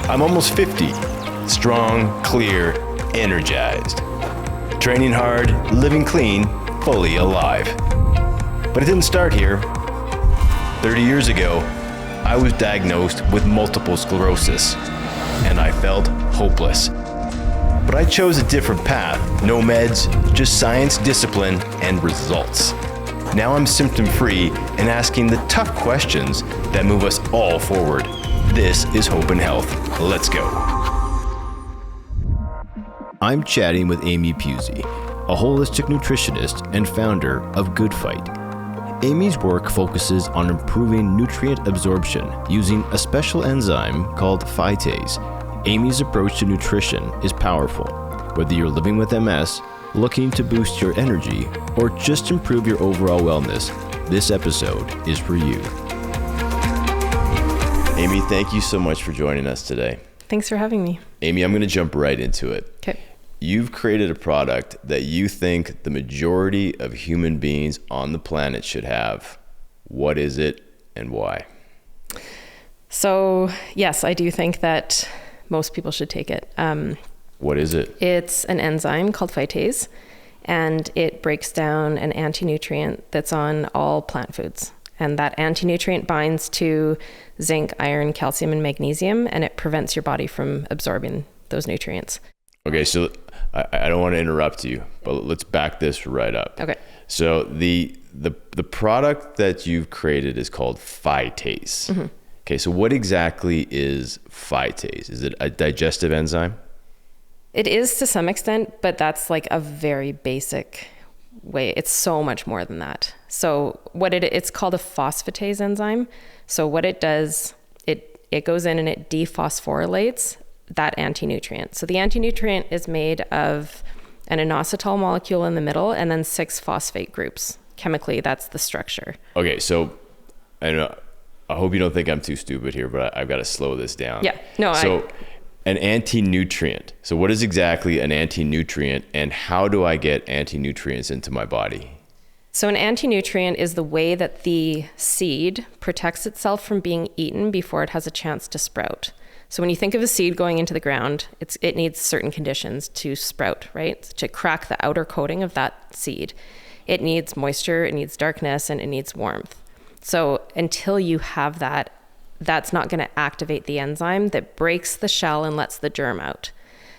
I'm almost 50, strong, clear, energized. Training hard, living clean, fully alive. But it didn't start here. 30 years ago, I was diagnosed with multiple sclerosis, and I felt hopeless. But I chose a different path. No meds, just science, discipline, and results. Now I'm symptom-free and asking the tough questions that move us all forward. This is Hope and Health. Let's go. I'm chatting with Amy Puzey, a holistic nutritionist and founder of Goodphyte. Amy's work focuses on improving nutrient absorption using a special enzyme called phytase. Amy's approach to nutrition is powerful. Whether you're living with MS, looking to boost your energy, or just improve your overall wellness, this episode is for you. Amy, thank you so much for joining us today. Thanks for having me. Amy, I'm going to jump right into it. Okay. You've created a product that you think the majority of human beings on the planet should have. What is it and why? So, yes, I do think that most people should take it. What is it? It's an enzyme called phytase, and it breaks down an anti-nutrient that's on all plant foods. And that anti-nutrient binds to zinc, iron, calcium, and magnesium, and it prevents your body from absorbing those nutrients. Okay, so I don't want to interrupt you, but let's back this right up. Okay. So the product that you've created is called phytase. Mm-hmm. Okay, so what exactly is phytase? Is it a digestive enzyme? It is to some extent, but that's like a very basic way. It's so much more than that. So it's called a phosphatase enzyme. So what it does, it goes in and it dephosphorylates that anti-nutrient. So the anti-nutrient is made of an inositol molecule in the middle and then 6 phosphate groups. Chemically, that's the structure. Okay, so I hope you don't think I'm too stupid here, but I've got to slow this down. Yeah, no, an anti-nutrient. So what is exactly an anti-nutrient, and how do I get anti-nutrients into my body? So an anti-nutrient is the way that the seed protects itself from being eaten before it has a chance to sprout. So when you think of a seed going into the ground, it needs certain conditions to sprout, right? To crack the outer coating of that seed. It needs moisture, it needs darkness, and it needs warmth. So until you have that, that's not going to activate the enzyme that breaks the shell and lets the germ out.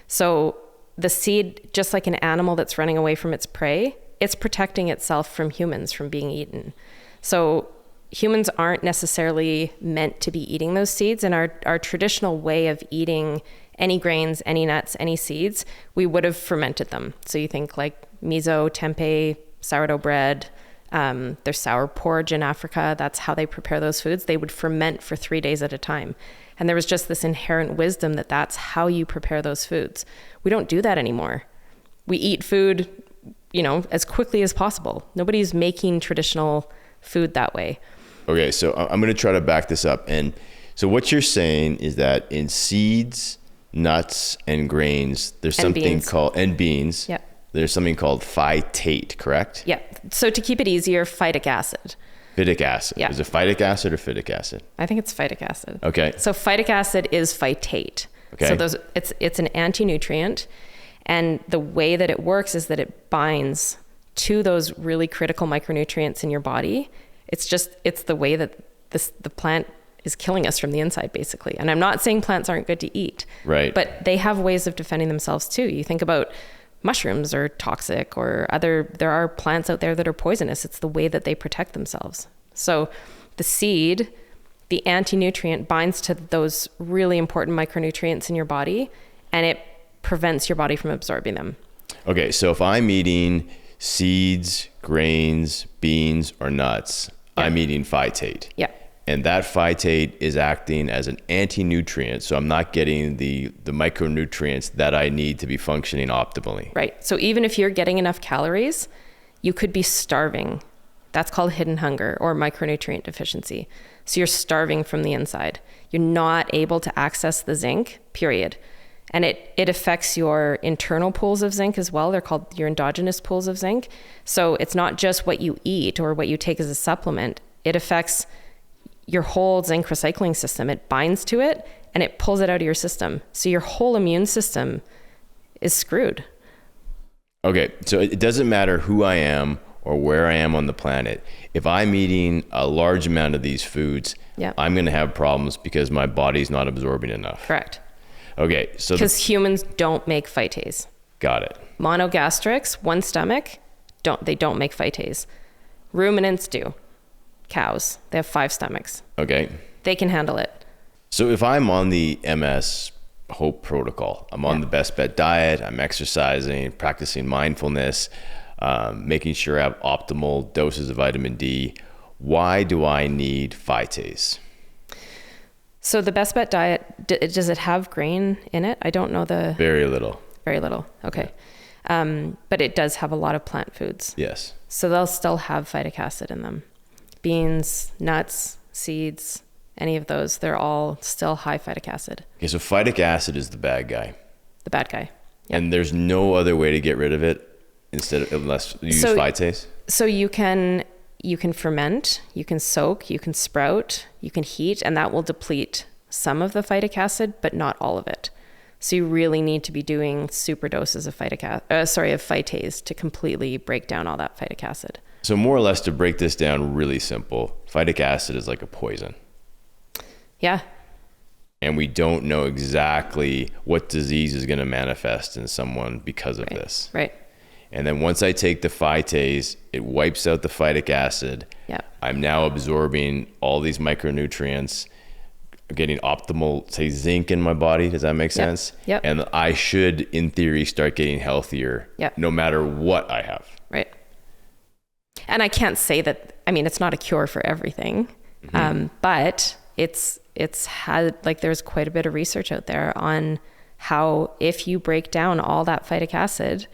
So the seed, just like an animal that's running away from its prey, it's protecting itself from humans from being eaten. So humans aren't necessarily meant to be eating those seeds. And our traditional way of eating any grains, any nuts, any seeds, we would have fermented them. So you think like miso, tempeh, sourdough bread, there's sour porridge in Africa. That's how they prepare those foods. They would ferment for 3 days at a time. And there was just this inherent wisdom that that's how you prepare those foods. We don't do that anymore. We eat food, as quickly as possible. Nobody's making traditional food that way. Okay, so I'm going to try to back this up. And so what you're saying is that in seeds, nuts, and grains, there's something called, and beans, yep. There's something called phytate, correct? Yeah. So to keep it easier, phytic acid. Phytic acid. Yeah. Is it phytic acid or phytic acid? I think it's phytic acid. Okay. So phytic acid is phytate. Okay. So it's an anti-nutrient. And the way that it works is that it binds to those really critical micronutrients in your body. It's the way that the plant is killing us from the inside, basically. And I'm not saying plants aren't good to eat. Right. But they have ways of defending themselves too. You think about mushrooms are toxic or there are plants out there that are poisonous. It's the way that they protect themselves. So the seed, the anti-nutrient binds to those really important micronutrients in your body, and it prevents your body from absorbing them. Okay, so if I'm eating seeds, grains, beans, or nuts, yeah. I'm eating phytate. Yeah. And that phytate is acting as an anti-nutrient, so I'm not getting the micronutrients that I need to be functioning optimally. Right. So even if you're getting enough calories, you could be starving. That's called hidden hunger or micronutrient deficiency. So you're starving from the inside. You're not able to access the zinc, period. And it affects your internal pools of zinc as well. They're called your endogenous pools of zinc. So it's not just what you eat or what you take as a supplement. It affects your whole zinc recycling system. It binds to it and it pulls it out of your system. So your whole immune system is screwed. Okay, so it doesn't matter who I am or where I am on the planet. If I'm eating a large amount of these foods, I'm going to have problems because my body's not absorbing enough. Correct. Okay, so because humans don't make phytase. Got it. Monogastrics, one stomach, they don't make phytase. Ruminants do. Cows, they have 5 stomachs. Okay. They can handle it. So if I'm on the MS Hope protocol, I'm on the best bet diet, I'm exercising, practicing mindfulness, making sure I have optimal doses of vitamin D, why do I need phytase? So the best bet diet, does it have grain in it? I don't know Very little. Very little. Okay. Yeah. But it does have a lot of plant foods. Yes. So they'll still have phytic acid in them. Beans, nuts, seeds, any of those, they're all still high phytic acid. Okay, so phytic acid is the bad guy. The bad guy. Yep. And there's no other way to get rid of it unless you use phytase? So you can ferment, you can soak, you can sprout, you can heat, and that will deplete some of the phytic acid, but not all of it. So you really need to be doing super doses of phytase to completely break down all that phytic acid. So more or less, to break this down really simple, phytic acid is like a poison. Yeah. And we don't know exactly what disease is going to manifest in someone because of this. Right. And then once I take the phytase, it wipes out the phytic acid. Yeah. I'm now absorbing all these micronutrients, getting optimal, say, zinc in my body. Does that make sense? Yep. And I should, in theory, start getting healthier no matter what I have. Right. And I can't say that, I mean, it's not a cure for everything, but it's had, like, there's quite a bit of research out there on how if you break down all that phytic acid,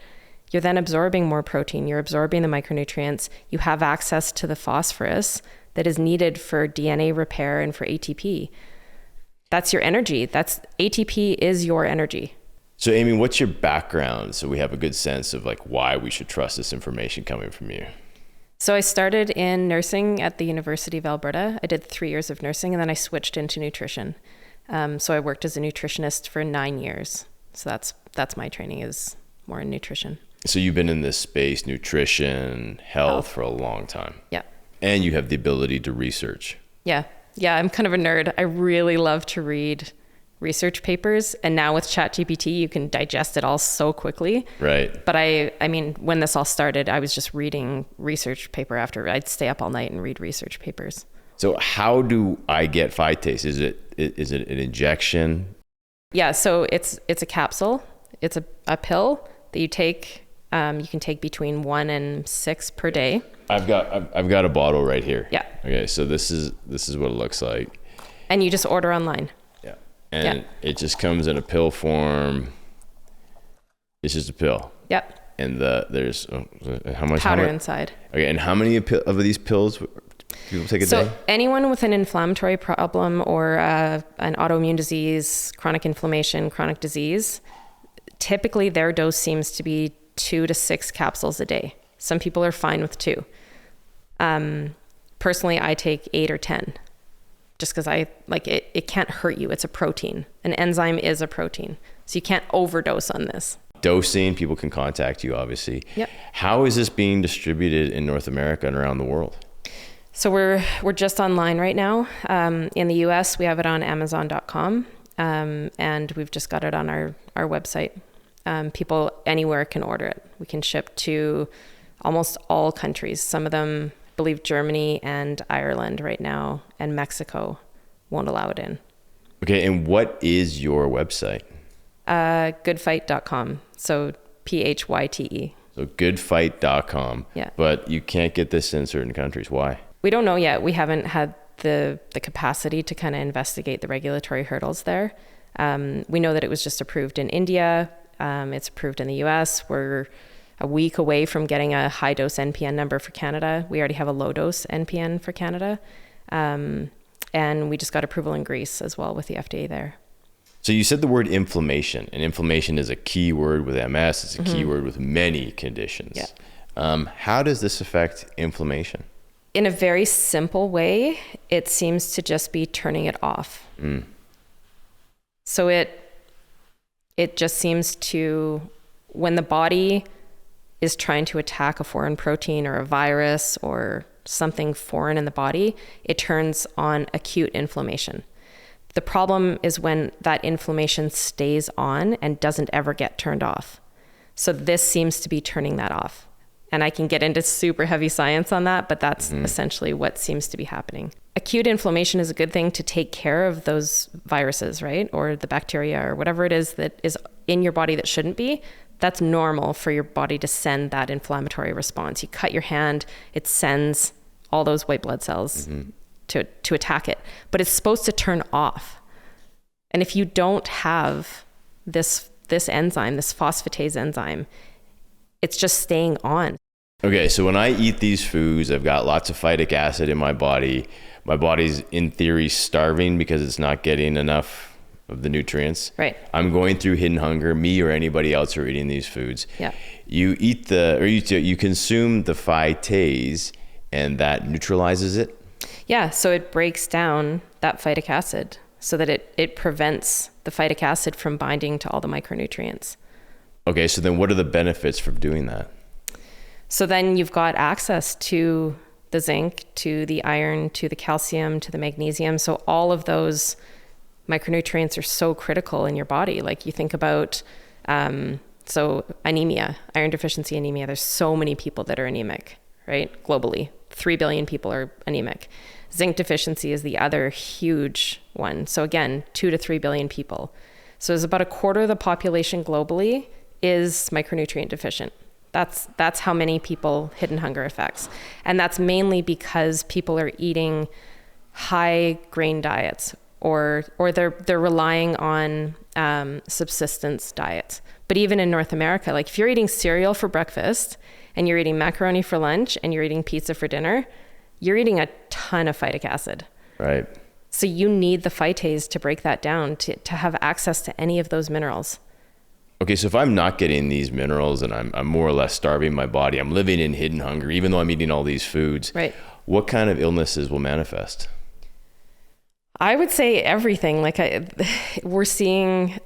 you're then absorbing more protein, you're absorbing the micronutrients, you have access to the phosphorus that is needed for DNA repair and for ATP. That's your energy. ATP is your energy. So Amy, what's your background? So we have a good sense of like why we should trust this information coming from you. So I started in nursing at the University of Alberta. I did 3 years of nursing and then I switched into nutrition. So I worked as a nutritionist for 9 years. So that's my training, is more in nutrition. So you've been in this space, nutrition, health for a long time. Yeah. And you have the ability to research. Yeah. Yeah, I'm kind of a nerd. I really love to read research papers. And now with ChatGPT, you can digest it all so quickly. Right. But I mean, when this all started, I was just reading research paper after. I'd stay up all night and read research papers. So how do I get phytase? Is it an injection? Yeah, so it's a capsule. It's a pill that you take. You can take between 1 and 6 per day. I've got a bottle right here. Yeah. Okay, so this is what it looks like. And you just order online. Yeah. And it just comes in a pill form. It's just a pill. Yep. And there's how much powder inside. Okay, and how many of these pills people take a day? So anyone with an inflammatory problem or an autoimmune disease, chronic inflammation, chronic disease, typically their dose seems to be 2 to 6 capsules a day. Some people are fine with 2. Personally, I take 8 or 10 just because I like it. It can't hurt you. It's a protein. An enzyme is a protein. So you can't overdose on this. Dosing, people can contact you, obviously. Yep. How is this being distributed in North America and around the world? So we're just online right now. In the US, we have it on Amazon.com, and we've just got it on our website. People anywhere can order it. We can ship to almost all countries. Some of them, I believe Germany and Ireland right now, and Mexico won't allow it in. Okay, and what is your website? Goodphyte.com. So Phyte. So goodphyte.com. Yeah. But you can't get this in certain countries. Why? We don't know yet. We haven't had the capacity to kind of investigate the regulatory hurdles there. We know that it was just approved in India. It's approved in the US. We're a week away from getting a high dose NPN number for Canada. We already have a low dose NPN for Canada. And we just got approval in Greece as well with the FDA there. So you said the word inflammation, and inflammation is a key word with MS. It's a key word with many conditions. Yeah. How does this affect inflammation? In a very simple way, it seems to just be turning it off. So it just seems to, when the body is trying to attack a foreign protein or a virus or something foreign in the body, it turns on acute inflammation. The problem is when that inflammation stays on and doesn't ever get turned off. So this seems to be turning that off. And I can get into super heavy science on that, but that's essentially what seems to be happening. Acute inflammation is a good thing to take care of those viruses, right? Or the bacteria or whatever it is that is in your body that shouldn't be. That's normal for your body to send that inflammatory response. You cut your hand, it sends all those white blood cells to attack it. But it's supposed to turn off. And if you don't have this enzyme, this phosphatase enzyme, it's just staying on. Okay, so when I eat these foods, I've got lots of phytic acid in my body. My body's in theory starving because it's not getting enough of the nutrients. Right. I'm going through hidden hunger, me or anybody else who are eating these foods. Yeah. You eat you consume the phytase and that neutralizes it? Yeah, so it breaks down that phytic acid so that it prevents the phytic acid from binding to all the micronutrients. Okay, so then what are the benefits from doing that? So then you've got access to the zinc, to the iron, to the calcium, to the magnesium. So all of those micronutrients are so critical in your body. Like you think about, so anemia, iron deficiency anemia, there's so many people that are anemic, right? Globally, 3 billion people are anemic. Zinc deficiency is the other huge one. So again, 2 to 3 billion people. So there's about a quarter of the population globally is micronutrient deficient. That's how many people hidden hunger affects. And that's mainly because people are eating high grain diets or they're relying on subsistence diets. But even in North America, like if you're eating cereal for breakfast and you're eating macaroni for lunch and you're eating pizza for dinner, you're eating a ton of phytic acid. Right. So you need the phytase to break that down to have access to any of those minerals. Okay, so if I'm not getting these minerals and I'm more or less starving my body, I'm living in hidden hunger, even though I'm eating all these foods, right? What kind of illnesses will manifest? I would say everything. Like we're seeing,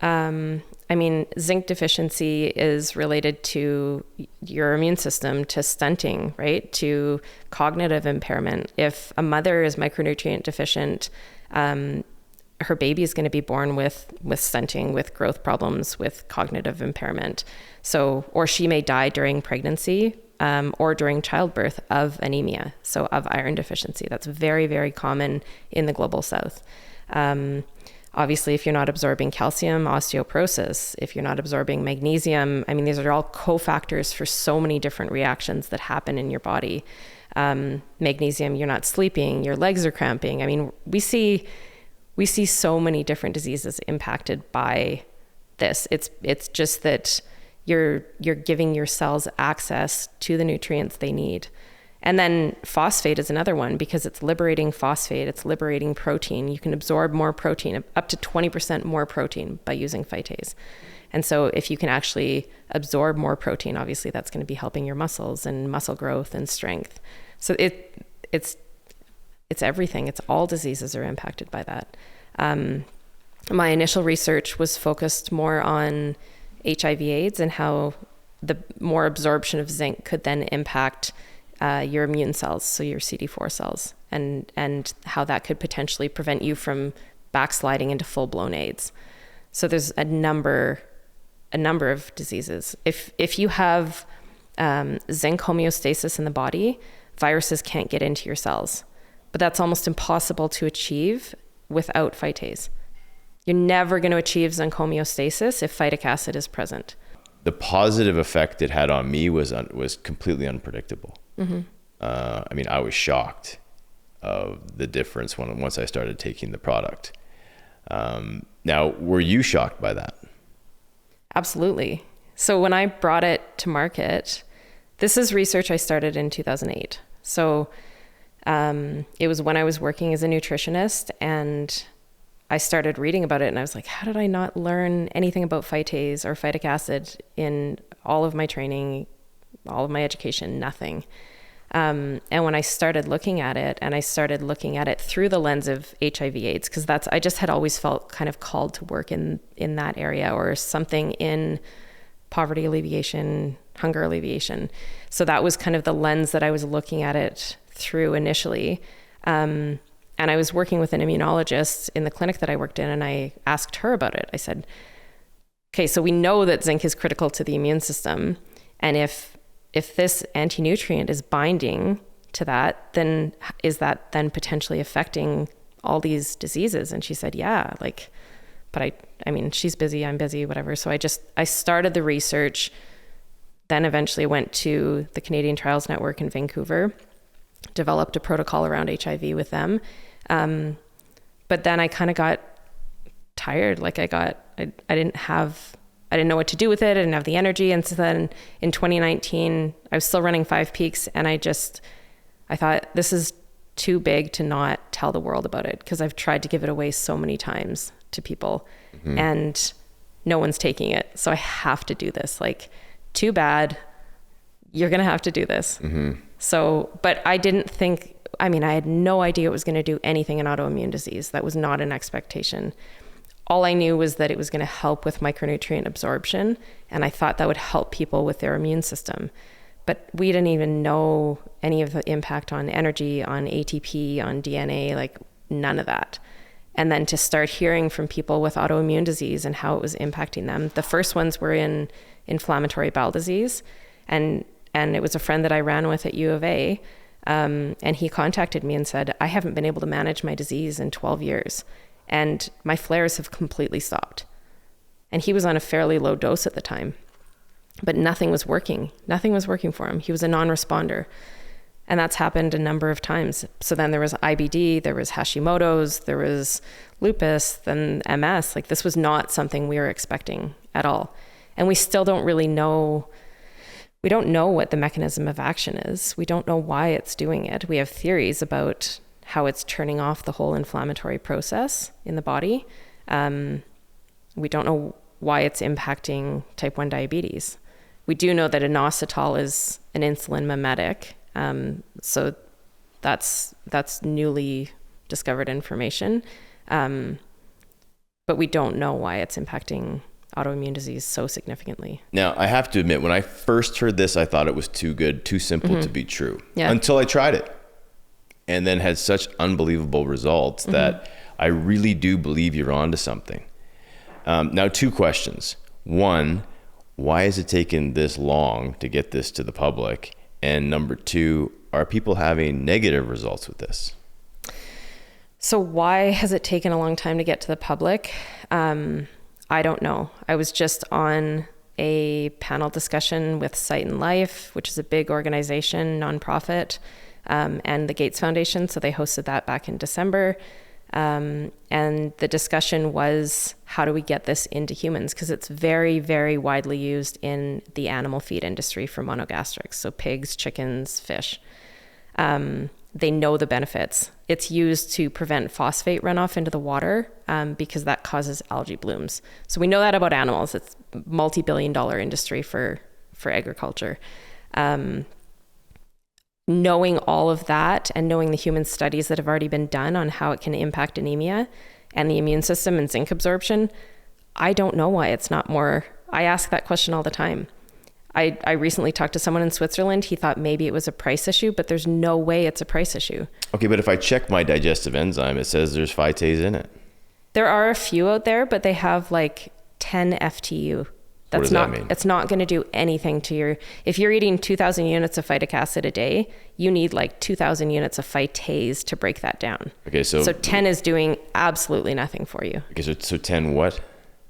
zinc deficiency is related to your immune system, to stunting, right? To cognitive impairment. If a mother is micronutrient deficient, her baby is going to be born with stunting, with growth problems, with cognitive impairment. So, or she may die during pregnancy or during childbirth of anemia, so of iron deficiency. That's very, very common in the global south. Obviously, if you're not absorbing calcium, osteoporosis. If you're not absorbing magnesium, these are all cofactors for so many different reactions that happen in your body. Magnesium, you're not sleeping, your legs are cramping. We see so many different diseases impacted by this. It's just that you're giving your cells access to the nutrients they need. And then phosphate is another one because it's liberating phosphate, it's liberating protein. You can absorb more protein, up to 20% more protein by using phytase. And so if you can actually absorb more protein, obviously that's going to be helping your muscles and muscle growth and strength. So it's everything. It's all diseases are impacted by that. My initial research was focused more on HIV/AIDS and how the more absorption of zinc could then impact your immune cells, so your CD4 cells, and how that could potentially prevent you from backsliding into full-blown AIDS. So there's a number of diseases. If you have zinc homeostasis in the body, viruses can't get into your cells. But that's almost impossible to achieve without phytase. You're never going to achieve zinc homeostasis if phytic acid is present. The positive effect it had on me was completely unpredictable. Mm-hmm. I was shocked of the difference once I started taking the product. Now, were you shocked by that? Absolutely. So when I brought it to market, this is research I started in 2008. So it was when I was working as a nutritionist and I started reading about it and I was like, how did I not learn anything about phytase or phytic acid in all of my training, all of my education? Nothing. And when I started looking at it, and I started looking at it through the lens of HIV/AIDS, because I just had always felt kind of called to work in that area, or something in poverty alleviation, hunger alleviation. So that was kind of the lens that I was looking at it through initially. And I was working with an immunologist in the clinic that I worked in, and I asked her about it. I said, okay, so we know that zinc is critical to the immune system. And if this anti-nutrient is binding to that, then is that then potentially affecting all these diseases? And she said, yeah, like, but I mean, she's busy, I'm busy, whatever. So I started the research, then eventually went to the Canadian Trials Network in Vancouver, developed a protocol around HIV with them. But then I kind of got tired. Like I didn't know what to do with it. I didn't have the energy. And so then in 2019, I was still running 5 Peaks, and I thought, this is too big to not tell the world about it, because I've tried to give it away so many times to people, and no one's taking it. So I have to do this. Like, too bad, you're going to have to do this. So, but I had no idea it was going to do anything in autoimmune disease. That was not an expectation. All I knew was that it was going to help with micronutrient absorption, and I thought that would help people with their immune system. But we didn't even know any of the impact on energy, on ATP, on DNA, like none of that. And then to start hearing from people with autoimmune disease and how it was impacting them. The first ones were in inflammatory bowel disease, and it was a friend that I ran with at U of A, and he contacted me and said, I haven't been able to manage my disease in 12 years. And my flares have completely stopped. And he was on a fairly low dose at the time, but nothing was working. Nothing was working for him. He was a non-responder. And that's happened a number of times. So then there was IBD, there was Hashimoto's, there was lupus, then MS. Like, this was not something we were expecting at all. And we still don't really know. We don't know what the mechanism of action is. We don't know why it's doing it. We have theories about how it's turning off the whole inflammatory process in the body. We don't know why it's impacting type 1 diabetes. We do know that inositol is an insulin mimetic. So that's newly discovered information. But we don't know why it's impacting autoimmune disease so significantly. Now, I have to admit, when I first heard this, I thought it was too good, too simple to be true. Yeah. Until I tried it. And then had such unbelievable results that I really do believe you're onto something. Now, 2 questions. 1, why has it taken this long to get this to the public? And number 2, are people having negative results with this? So why has it taken a long time to get to the public? I don't know. I was just on a panel discussion with Sight and Life, which is a big organization, nonprofit, and the Gates Foundation. So they hosted that back in December. And the discussion was, how do we get this into humans? Because it's very, very widely used in the animal feed industry for monogastrics. So pigs, chickens, fish. They know the benefits. It's used to prevent phosphate runoff into the water because that causes algae blooms. So we know that about animals. It's a multi-billion-dollar industry for agriculture. Knowing all of that and knowing the human studies that have already been done on how it can impact anemia and the immune system and zinc absorption, I don't know why it's not more. I ask that question all the time. I recently talked to someone in Switzerland. He thought maybe it was a price issue, but there's no way it's a price issue. Okay, but if I check my digestive enzyme, it says there's phytase in it. There are a few out there, but they have like 10 FTU. What does that mean? It's not going to do anything to if you're eating 2,000 units of phytic acid a day, you need like 2,000 units of phytase to break that down. Okay, so 10 is doing absolutely nothing for you. Okay, so 10 what?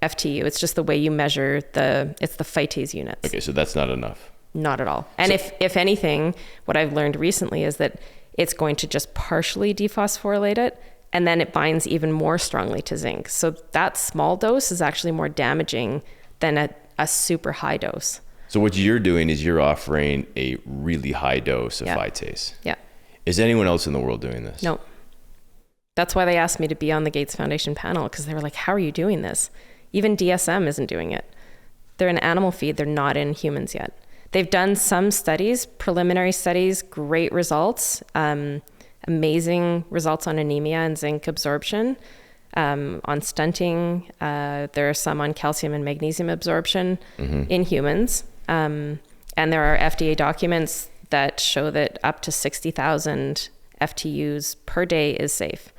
FTU. It's just the way you measure it's the phytase units. Okay, so that's not enough. Not at all. And if anything, what I've learned recently is that it's going to just partially dephosphorylate it, and then it binds even more strongly to zinc. So that small dose is actually more damaging than a super high dose. So what you're doing is you're offering a really high dose of phytase. Yeah. Is anyone else in the world doing this? No. That's why they asked me to be on the Gates Foundation panel, because they were like, how are you doing this? Even DSM isn't doing it. They're an animal feed. They're not in humans yet. They've done some studies, preliminary studies, great results, amazing results on anemia and zinc absorption, on stunting. There are some on calcium and magnesium absorption in humans. And there are FDA documents that show that up to 60,000 FTUs per day is safe.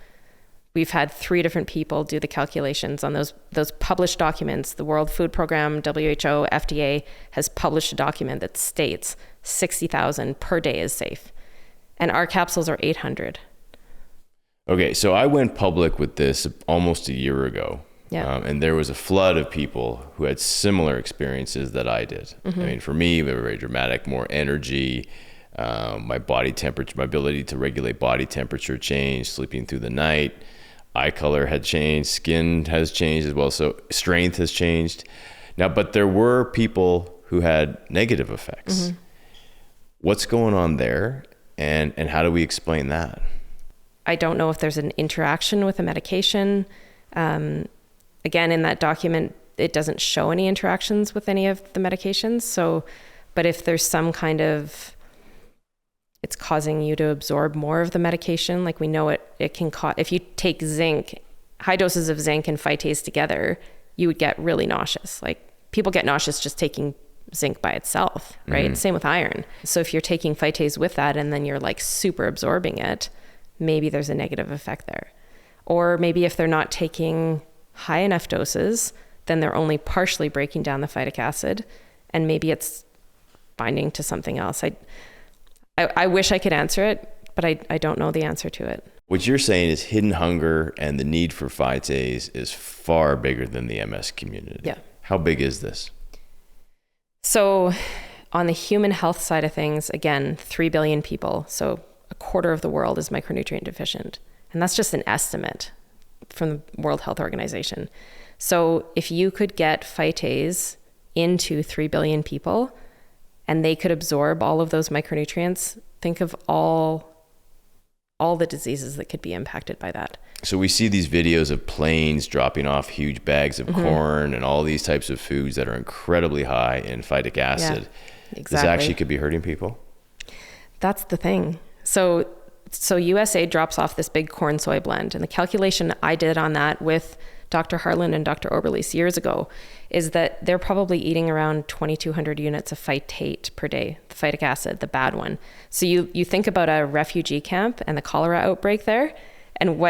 We've had 3 different people do the calculations on those published documents. The World Food Program, WHO, FDA has published a document that states 60,000 per day is safe. And our capsules are 800. Okay, so I went public with this almost a year ago. Yeah. And there was a flood of people who had similar experiences that I did. I mean, for me, they were very dramatic, more energy, my body temperature, my ability to regulate body temperature changed, sleeping through the night. Eye color had changed, skin has changed as well, so strength has changed. Now, but there were people who had negative effects. What's going on there, and how do we explain that? I don't know if there's an interaction with the medication. Again, in that document, it doesn't show any interactions with any of the medications. So, but if there's some kind of, it's causing you to absorb more of the medication, like we know it can cause, if you take zinc, high doses of zinc and phytase together, you would get really nauseous. Like people get nauseous just taking zinc by itself, right? Same with iron. So if you're taking phytase with that and then you're like super absorbing it, maybe there's a negative effect there. Or maybe if they're not taking high enough doses, then they're only partially breaking down the phytic acid, and maybe it's binding to something else. I wish I could answer it, but I don't know the answer to it. What you're saying is hidden hunger and the need for phytase is far bigger than the MS community. Yeah. How big is this? So on the human health side of things, again, 3 billion people. So a quarter of the world is micronutrient deficient. And that's just an estimate from the World Health Organization. So if you could get phytase into 3 billion people and they could absorb all of those micronutrients, think of all the diseases that could be impacted by that. So we see these videos of planes dropping off huge bags of corn and all these types of foods that are incredibly high in phytic acid. Yeah, exactly. This actually could be hurting people? That's the thing. So USAID drops off this big corn soy blend, and the calculation I did on that with Dr. Harlan and Dr. Oberlease years ago is that they're probably eating around 2,200 units of phytate per day, the phytic acid, the bad one. So you think about a refugee camp and the cholera outbreak there, and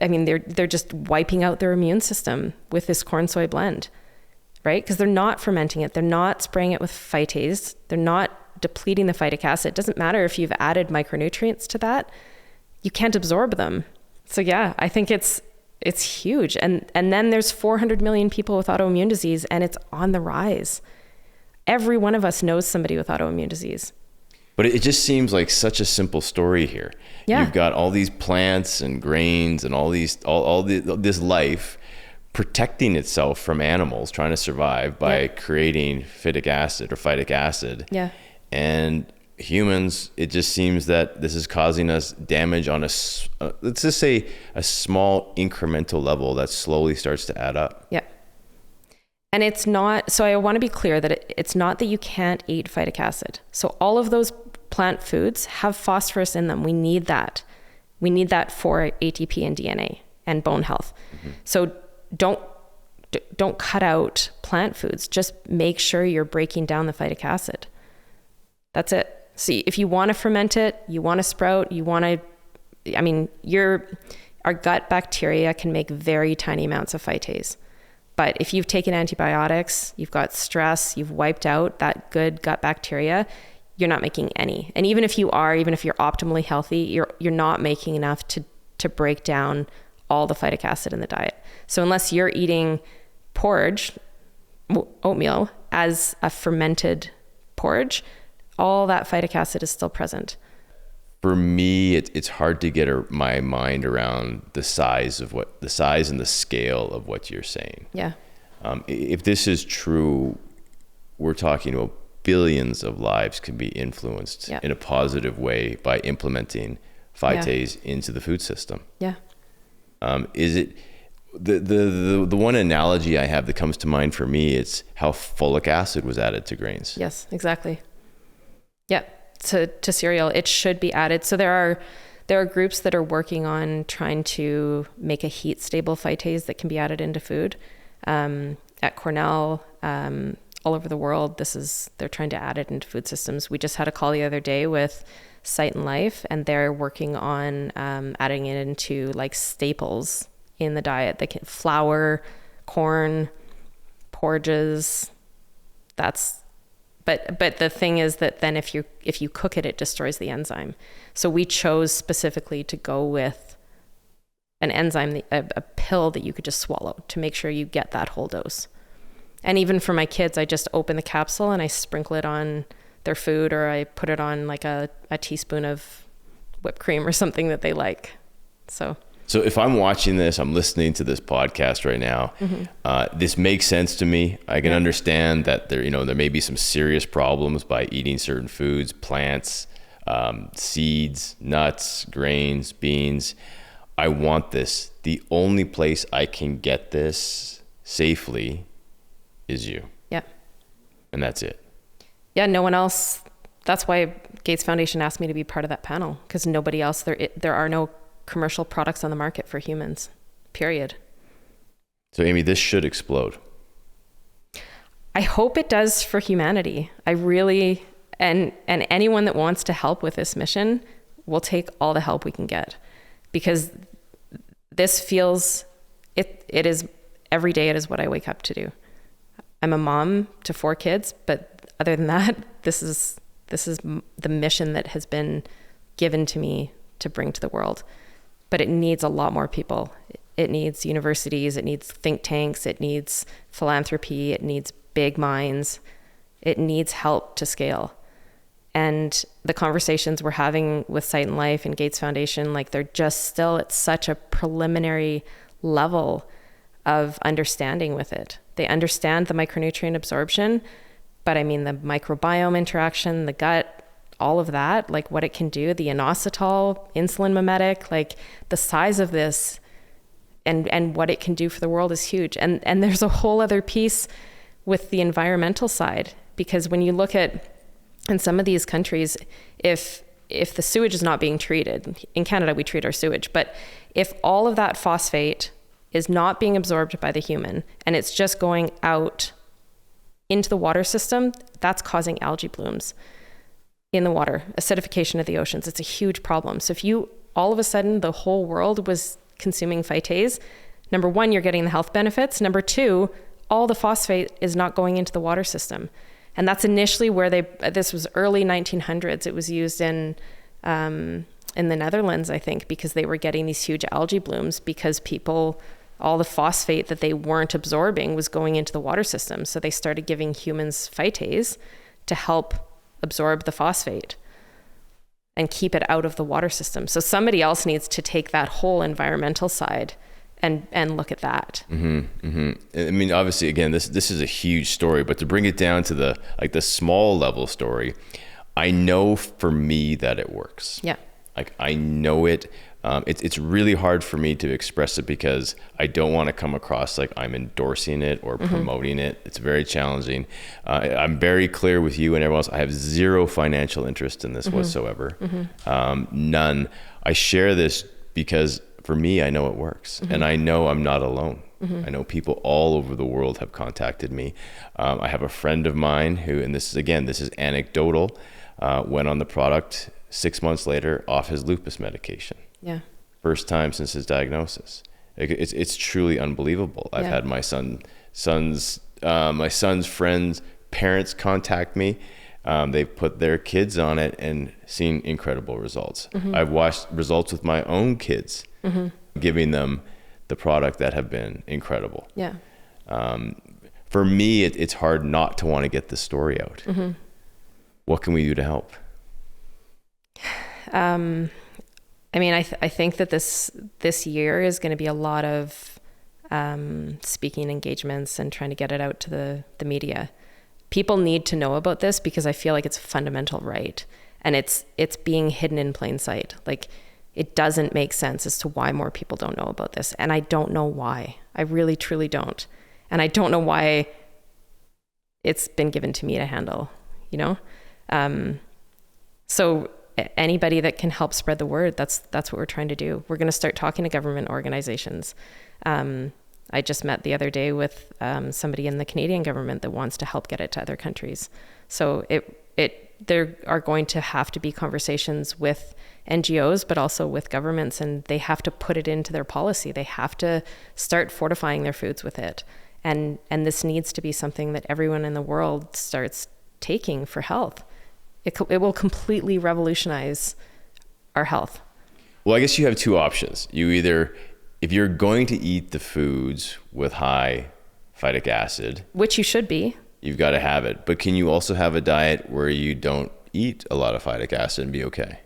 they're just wiping out their immune system with this corn soy blend, right? Because they're not fermenting it. They're not spraying it with phytase. They're not depleting the phytic acid. It doesn't matter if you've added micronutrients to that. You can't absorb them. So yeah, I think it's huge. And then there's 400 million people with autoimmune disease, and it's on the rise. Every one of us knows somebody with autoimmune disease. But it just seems like such a simple story here. Yeah. You've got all these plants and grains and all this life protecting itself from animals trying to survive by creating phytic acid or phytic acid. Yeah. And humans, it just seems that this is causing us damage on let's just say a small incremental level that slowly starts to add up. Yeah. And it's not, so I want to be clear that it's not that you can't eat phytic acid. So all of those plant foods have phosphorus in them. We need that. We need that for ATP and DNA and bone health. So don't cut out plant foods. Just make sure you're breaking down the phytic acid. That's it. See, if you want to ferment it, you want to sprout, our gut bacteria can make very tiny amounts of phytase. But if you've taken antibiotics, you've got stress, you've wiped out that good gut bacteria, you're not making any. And even if you're optimally healthy, you're not making enough to break down all the phytic acid in the diet. So unless you're eating porridge, oatmeal, as a fermented porridge, all that phytic acid is still present. For me, it's hard to get my mind around the size and the scale of what you're saying. Yeah. If this is true, we're talking about billions of lives can be influenced in a positive way by implementing phytase into the food system. Yeah. The one analogy I have that comes to mind for me, it's how folic acid was added to grains. Yes, exactly. Yeah, to cereal, it should be added. So there are groups that are working on trying to make a heat stable phytase that can be added into food. At Cornell, all over the world, they're trying to add it into food systems. We just had a call the other day with Sight and Life, and they're working on adding it into like staples in the diet. They can flour, corn, porridges. But the thing is that then if you cook it, it destroys the enzyme. So we chose specifically to go with an enzyme, a pill that you could just swallow to make sure you get that whole dose. And even for my kids, I just open the capsule and I sprinkle it on their food, or I put it on like a teaspoon of whipped cream or something that they like. So if I'm watching this, I'm listening to this podcast right now, this makes sense to me. I can understand that there may be some serious problems by eating certain foods, plants, seeds, nuts, grains, beans. I want this. The only place I can get this safely is you. Yeah. And that's it. Yeah, no one else. That's why Gates Foundation asked me to be part of that panel, because nobody else, there are no commercial products on the market for humans, period. So Amy, this should explode. I hope it does for humanity. I really, and anyone that wants to help with this mission, will take all the help we can get, because this feels, it is, every day it is what I wake up to do. I'm a mom to 4 kids, but other than that, this is the mission that has been given to me to bring to the world. But it needs a lot more people. It needs universities, it needs think tanks, it needs philanthropy, it needs big minds, it needs help to scale. And the conversations we're having with Sight and Life and Gates Foundation, like they're just still at such a preliminary level of understanding with it. They understand the micronutrient absorption, but I mean the microbiome interaction, the gut, all of that, like what it can do, the inositol, insulin mimetic, like the size of this and what it can do for the world is huge. And there's a whole other piece with the environmental side, because when you look at, in some of these countries, if the sewage is not being treated, in Canada we treat our sewage, but if all of that phosphate is not being absorbed by the human and it's just going out into the water system, that's causing algae blooms in the water, acidification of the oceans. It's a huge problem. So if you, all of a sudden, the whole world was consuming phytase, number one, you're getting the health benefits. Number two, all the phosphate is not going into the water system. And that's initially where this was early 1900s. It was used in the Netherlands, I think, because they were getting these huge algae blooms because all the phosphate that they weren't absorbing was going into the water system. So they started giving humans phytase to help absorb the phosphate and keep it out of the water system. So somebody else needs to take that whole environmental side and look at that. Mm-hmm, mm-hmm. I mean, obviously, again, this is a huge story, but to bring it down to the small level story, I know for me that it works. Yeah. Like I know it. It's really hard for me to express it because I don't want to come across like I'm endorsing it or promoting it. It's very challenging. I'm very clear with you and everyone else. I have zero financial interest in this whatsoever. None. I share this because for me, I know it works and I know I'm not alone. I know people all over the world have contacted me. I have a friend of mine who, and this is anecdotal, went on the product 6 months later off his lupus medication. Yeah. First time since his diagnosis. It's truly unbelievable. I've had my son's friends' parents contact me. They've put their kids on it and seen incredible results. I've watched results with my own kids, giving them the product that have been incredible. Yeah. For me, it's hard not to want to get this story out. What can we do to help? I mean, I think that this year is going to be a lot of speaking engagements and trying to get it out to the media. People need to know about this because I feel like it's a fundamental right, and it's being hidden in plain sight. Like it doesn't make sense as to why more people don't know about this. And I don't know why. I really, truly don't. And I don't know why it's been given to me to handle, you know? So anybody that can help spread the word, that's what we're trying to do. We're going to start talking to government organizations. I just met the other day with somebody in the Canadian government that wants to help get it to other countries. So there are going to have to be conversations with NGOs, but also with governments, and they have to put it into their policy. They have to start fortifying their foods with it. And this needs to be something that everyone in the world starts taking for health. It will completely revolutionize our health. Well, I guess you have two options. You either, if you're going to eat the foods with high phytic acid, which you should be, you've got to have it. But can you also have a diet where you don't eat a lot of phytic acid and be okay?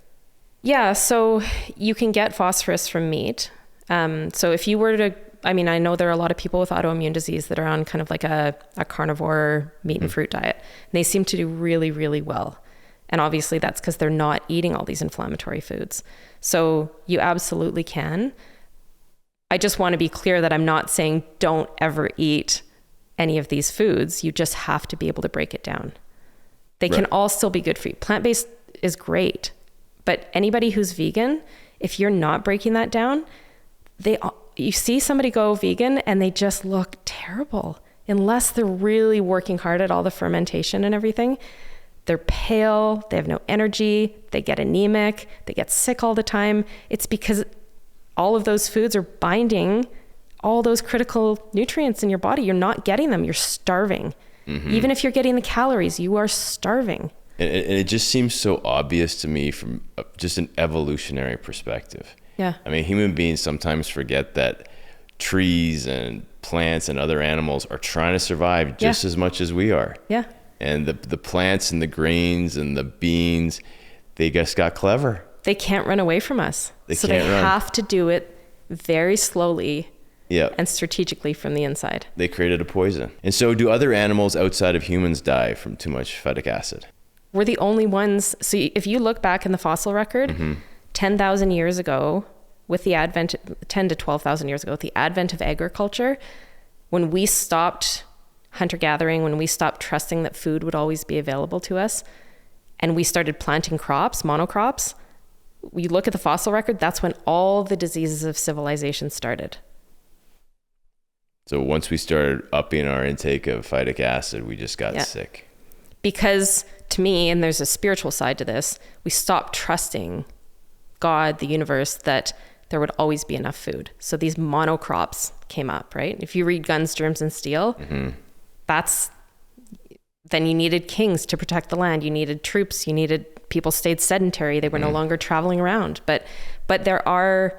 Yeah, so you can get phosphorus from meat. So if you were to, I mean, I know there are a lot of people with autoimmune disease that are on kind of like a carnivore meat and fruit diet. And they seem to do really, really well. And obviously that's because they're not eating all these inflammatory foods. So you absolutely can. I just want to be clear that I'm not saying don't ever eat any of these foods. You just have to be able to break it down. They can all still be good for you. Plant-based is great, but anybody who's vegan, if you're not breaking that down, you see somebody go vegan and they just look terrible unless they're really working hard at all the fermentation and everything. They're pale, they have no energy, they get anemic, they get sick all the time. It's because all of those foods are binding all those critical nutrients in your body. You're not getting them, you're starving. Even if you're getting the calories, you are starving. And it just seems so obvious to me from just an evolutionary perspective. Yeah. I mean, human beings sometimes forget that trees and plants and other animals are trying to survive just as much as we are. Yeah. And the plants and the grains and the beans, they just got clever. They can't run away from us. They have to do it very slowly and strategically from the inside. They created a poison. And so do other animals outside of humans die from too much phytic acid? We're the only ones. So if you look back in the fossil record, 10,000 years ago, with the advent, 10 to 12,000 years ago, with the advent of agriculture, when we stopped hunter-gathering, when we stopped trusting that food would always be available to us, and we started planting crops, monocrops, we look at the fossil record, that's when all the diseases of civilization started. So once we started upping our intake of phytic acid, we just got sick. Because to me, and there's a spiritual side to this, we stopped trusting God, the universe, that there would always be enough food. So these monocrops came up, right? If you read Guns, Germs, and Steel, then you needed kings to protect the land. You needed troops. You needed people stayed sedentary. They were no longer traveling around. But there are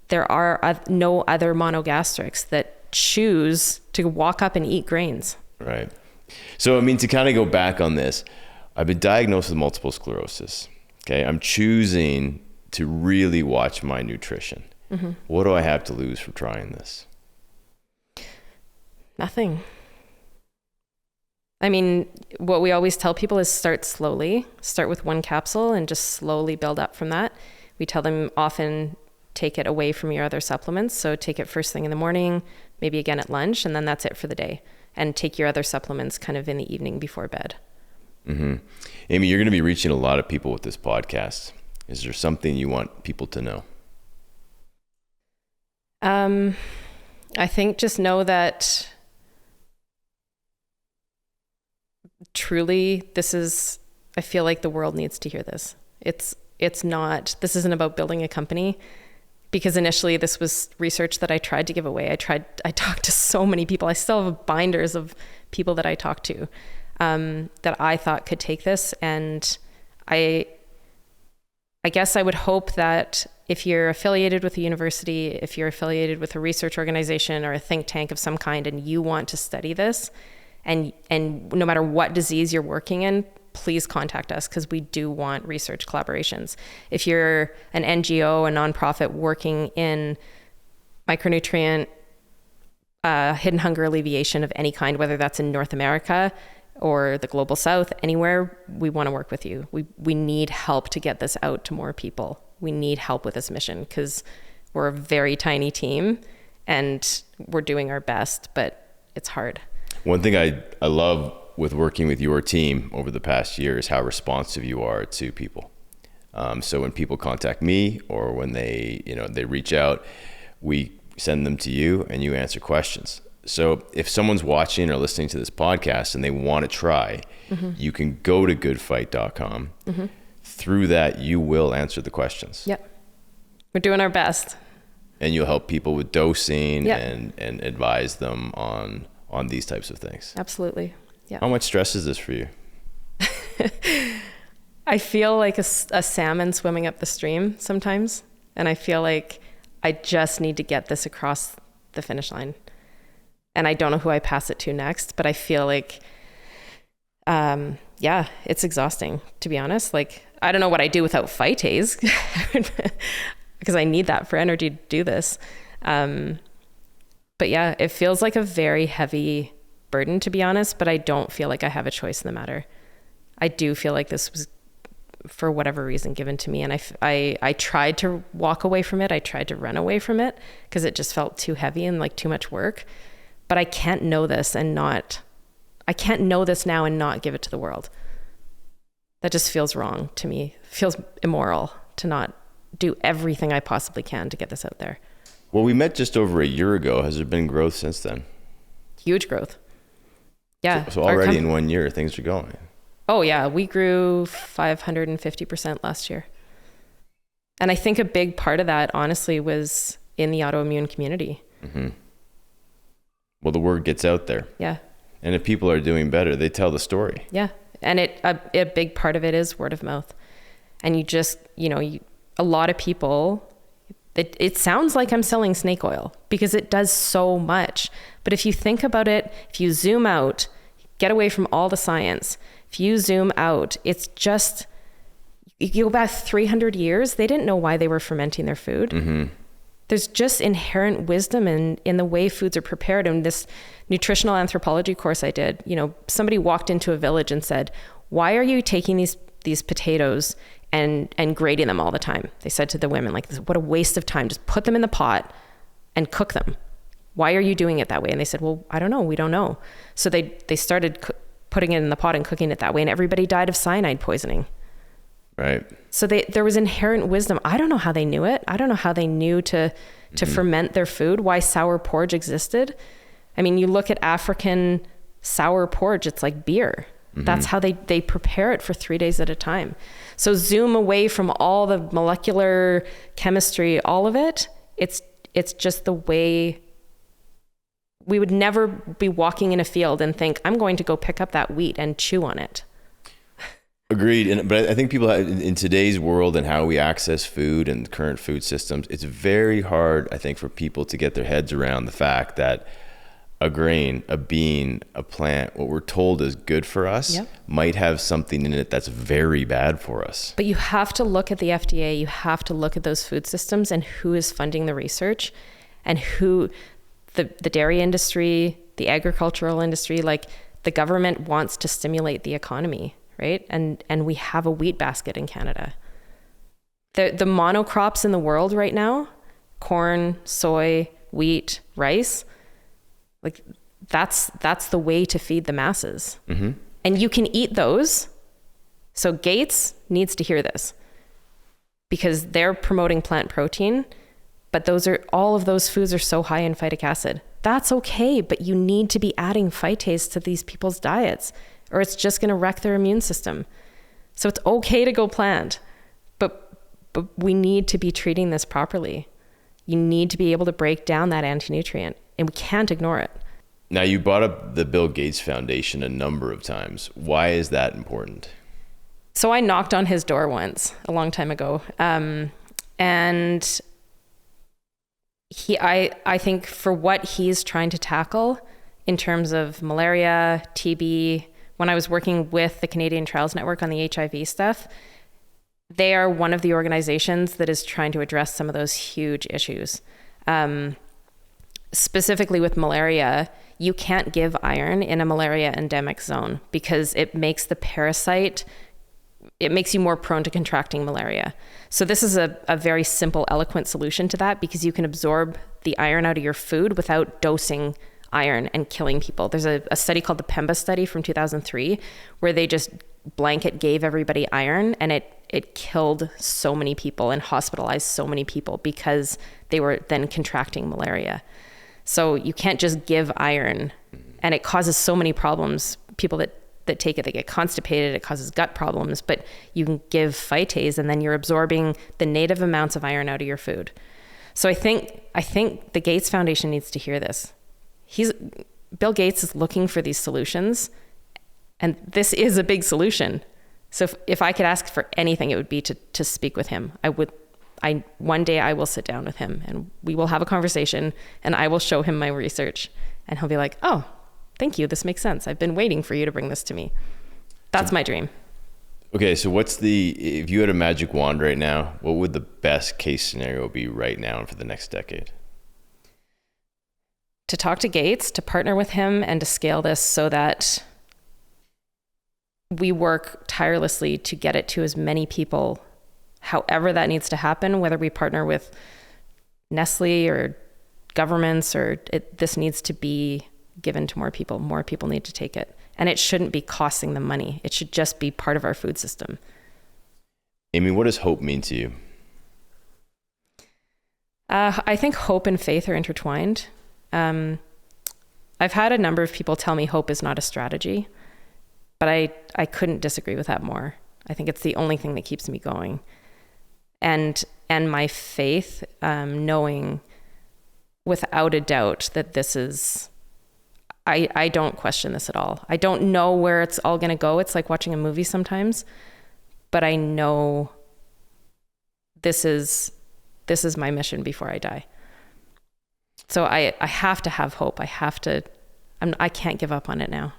no other monogastrics that choose to walk up and eat grains. Right. So, I mean, to kind of go back on this, I've been diagnosed with multiple sclerosis. Okay. I'm choosing to really watch my nutrition. What do I have to lose from trying this? Nothing. I mean, what we always tell people is start slowly. Start with one capsule and just slowly build up from that. We tell them often take it away from your other supplements. So take it first thing in the morning, maybe again at lunch, and then that's it for the day. And take your other supplements kind of in the evening before bed. Amy, you're going to be reaching a lot of people with this podcast. Is there something you want people to know? I think just know that truly I feel like the world needs to hear this. This isn't about building a company, because initially this was research that I tried to give away. I talked to so many people. I still have binders of people that I talked to, that I thought could take this. And I guess I would hope that if you're affiliated with a university, if you're affiliated with a research organization or a think tank of some kind, and you want to study this, and no matter what disease you're working in, please contact us, because we do want research collaborations. If you're an NGO, a nonprofit working in micronutrient, hidden hunger alleviation of any kind, whether that's in North America or the global South, anywhere, we want to work with you. We need help to get this out to more people. we need help with this mission because we're a very tiny team and we're doing our best, but it's hard. One thing I love with working with your team over the past year is how responsive you are to people. So when people contact me or when they reach out, we send them to you and you answer questions. So if someone's watching or listening to this podcast and they want to try, you can go to goodphyte.com. Through that, you will answer the questions. Yep. We're doing our best. And you'll help people with dosing and advise them on these types of things. Absolutely. Yeah. How much stress is this for you? I feel like a salmon swimming up the stream sometimes. And I feel like I just need to get this across the finish line. And I don't know who I pass it to next, but I feel like, it's exhausting, to be honest. Like, I don't know what I do without phytase because I need that for energy to do this. But yeah, it feels like a very heavy burden, to be honest, but I don't feel like I have a choice in the matter. I do feel like this was, for whatever reason, given to me. And I tried to walk away from it. I tried to run away from it because it just felt too heavy and like too much work. But I can't know this I can't know this now and not give it to the world. That just feels wrong to me. It feels immoral to not do everything I possibly can to get this out there. Well, we met just over a year ago. Has there been growth since then? Huge growth. Yeah. So already in 1 year, things are going. Oh yeah. We grew 550% last year. And I think a big part of that, honestly, was in the autoimmune community. Well, the word gets out there. Yeah. And if people are doing better, they tell the story. Yeah. And a big part of it is word of mouth. And you just, a lot of people, it sounds like I'm selling snake oil because it does so much. But if you think about it, if you zoom out, get away from all the science, if you zoom out, it's just, you go back 300 years, they didn't know why they were fermenting their food. There's just inherent wisdom in the way foods are prepared. And this nutritional anthropology course I did, somebody walked into a village and said, why are you taking these potatoes and grating them all the time? They said to the women, like, what a waste of time. Just put them in the pot and cook them. Why are you doing it that way? And they said, well, I don't know. We don't know. So they started putting it in the pot and cooking it that way. And everybody died of cyanide poisoning. Right. So there was inherent wisdom. I don't know how they knew it. I don't know how they knew to ferment their food, why sour porridge existed. I mean, you look at African sour porridge, it's like beer. That's how they prepare it for 3 days at a time. So zoom away from all the molecular chemistry, all of it. It's just the way we would never be walking in a field and think, I'm going to go pick up that wheat and chew on it. Agreed. But I think people in today's world and how we access food and current food systems, it's very hard, I think, for people to get their heads around the fact that a grain, a bean, a plant, what we're told is good for us, might have something in it that's very bad for us. But you have to look at the FDA, you have to look at those food systems and who is funding the research and who the dairy industry, the agricultural industry, like the government wants to stimulate the economy. Right? And we have a wheat basket in Canada. The monocrops in the world right now, corn, soy, wheat, rice, like that's the way to feed the masses. And you can eat those. So Gates needs to hear this because they're promoting plant protein, but all of those foods are so high in phytic acid. That's okay, but you need to be adding phytase to these people's diets, or it's just going to wreck their immune system. So it's okay to go plant, but we need to be treating this properly. You need to be able to break down that anti-nutrient, and we can't ignore it. Now, you brought up the Bill Gates Foundation a number of times. Why is that important? So I knocked on his door once, a long time ago, and I think for what he's trying to tackle in terms of malaria, TB, when I was working with the Canadian Trials Network on the HIV stuff, they are one of the organizations that is trying to address some of those huge issues. Specifically with malaria, you can't give iron in a malaria endemic zone because it makes the parasite it makes you more prone to contracting malaria. So this is a very simple, eloquent solution to that, because you can absorb the iron out of your food without dosing iron and killing people. There's a study called the PEMBA study from 2003 where they just blanket gave everybody iron, and it killed so many people and hospitalized so many people because they were then contracting malaria. So you can't just give iron, and it causes so many problems. People that take it, they get constipated, it causes gut problems, but you can give phytase and then you're absorbing the native amounts of iron out of your food. So I think the Gates Foundation needs to hear this. Bill Gates is looking for these solutions, and this is a big solution. So if I could ask for anything, it would be to speak with him. One day I will sit down with him and we will have a conversation, and I will show him my research, and he'll be like, oh, thank you. This makes sense. I've been waiting for you to bring this to me. That's my dream. Okay, so if you had a magic wand right now, what would the best case scenario be right now and for the next decade? To talk to Gates, to partner with him, and to scale this so that we work tirelessly to get it to as many people, however that needs to happen, whether we partner with Nestle or governments, this needs to be given to more people. More people need to take it. And it shouldn't be costing them money. It should just be part of our food system. Amy, what does hope mean to you? I think hope and faith are intertwined. I've had a number of people tell me hope is not a strategy, but I couldn't disagree with that more. I think it's the only thing that keeps me going. And my faith, knowing without a doubt that this is, I don't question this at all. I don't know where it's all going to go. It's like watching a movie sometimes, but I know this is my mission before I die. So I have to have hope. I can't give up on it now.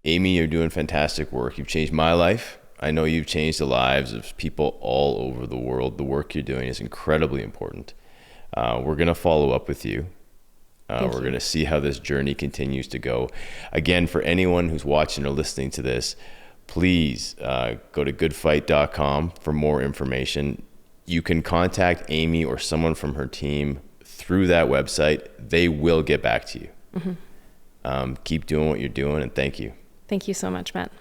Amy, you're doing fantastic work. You've changed my life. I know you've changed the lives of people all over the world. The work you're doing is incredibly important. We're going to follow up with you. We're going to see how this journey continues to go. Again, for anyone who's watching or listening to this, please go to goodphyte.com for more information. You can contact Amy or someone from her team through that website. They will get back to you. Mm-hmm. Keep doing what you're doing, and thank you. Thank you so much, Matt.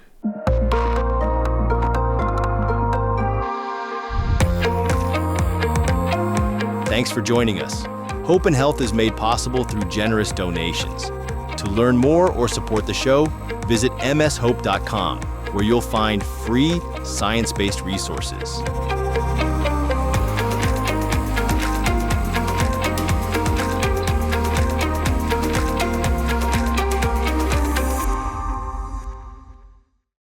Thanks for joining us. Hope and Health is made possible through generous donations. To learn more or support the show, visit mshope.com, where you'll find free science-based resources.